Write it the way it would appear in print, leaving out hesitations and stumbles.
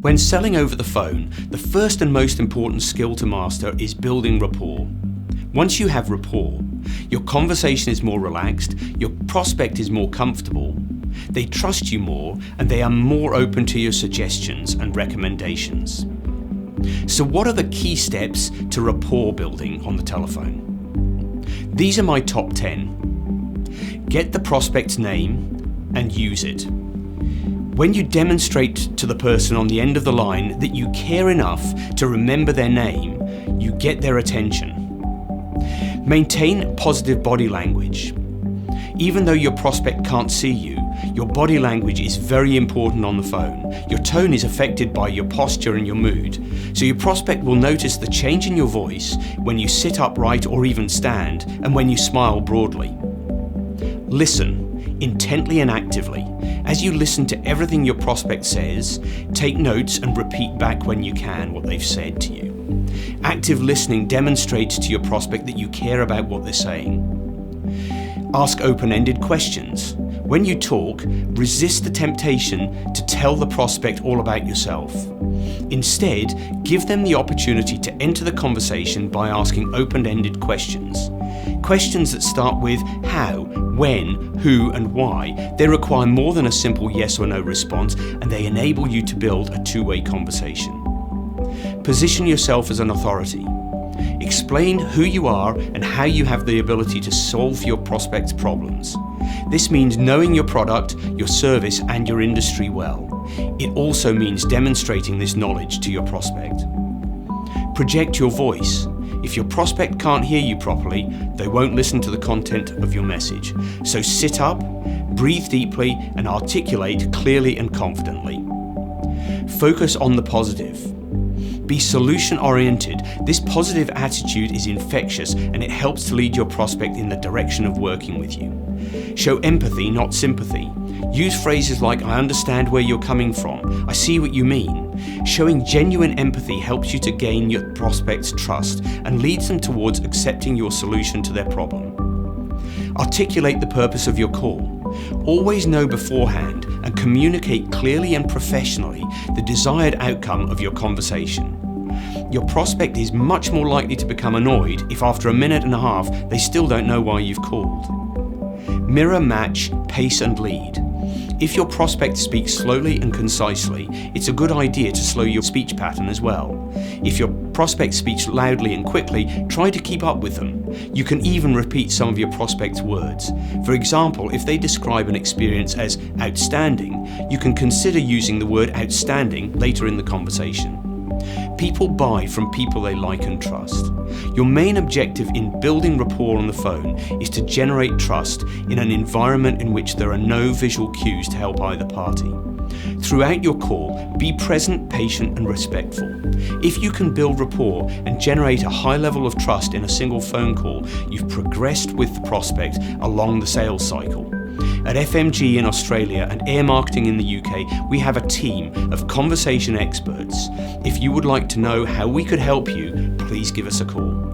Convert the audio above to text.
When selling over the phone, the first and most important skill to master is building rapport. Once you have rapport, your conversation is more relaxed, your prospect is more comfortable, they trust you more, and they are more open to your suggestions and recommendations. So what are the key steps to rapport building on the telephone? These are my top 10. Get the prospect's name and use it. When you demonstrate to the person on the end of the line that you care enough to remember their name, you get their attention. Maintain positive body language. Even though your prospect can't see you, your body language is very important on the phone. Your tone is affected by your posture and your mood, so your prospect will notice the change in your voice when you sit upright or even stand, and when you smile broadly. Listen intently and actively. As you listen to everything your prospect says, take notes and repeat back when you can what they've said to you. Active listening demonstrates to your prospect that you care about what they're saying. Ask open-ended questions. When you talk, resist the temptation to tell the prospect all about yourself. Instead, give them the opportunity to enter the conversation by asking open-ended questions. Questions that start with how, when, who, and why. They require more than a simple yes or no response, and they enable you to build a two-way conversation. Position yourself as an authority. Explain who you are and how you have the ability to solve your prospect's problems. This means knowing your product, your service, and your industry well. It also means demonstrating this knowledge to your prospect. Project your voice. If your prospect can't hear you properly, they won't listen to the content of your message. So sit up, breathe deeply, and articulate clearly and confidently. Focus on the positive. Be solution-oriented. This positive attitude is infectious, and it helps to lead your prospect in the direction of working with you. Show empathy, not sympathy. Use phrases like, "I understand where you're coming from. I see what you mean." Showing genuine empathy helps you to gain your prospect's trust and leads them towards accepting your solution to their problem. Articulate the purpose of your call. Always know beforehand and communicate clearly and professionally the desired outcome of your conversation. Your prospect is much more likely to become annoyed if after a minute and a half they still don't know why you've called. Mirror, match, pace and lead. If your prospect speaks slowly and concisely, it's a good idea to slow your speech pattern as well. If your prospect speaks loudly and quickly, try to keep up with them. You can even repeat some of your prospect's words. For example, if they describe an experience as outstanding, you can consider using the word outstanding later in the conversation. People buy from people they like and trust. Your main objective in building rapport on the phone is to generate trust in an environment in which there are no visual cues to help either party. Throughout your call, be present, patient, and respectful. If you can build rapport and generate a high level of trust in a single phone call, you've progressed with the prospect along the sales cycle. At FMG in Australia and Air Marketing in the UK, we have a team of conversation experts. If you would like to know how we could help you, please give us a call.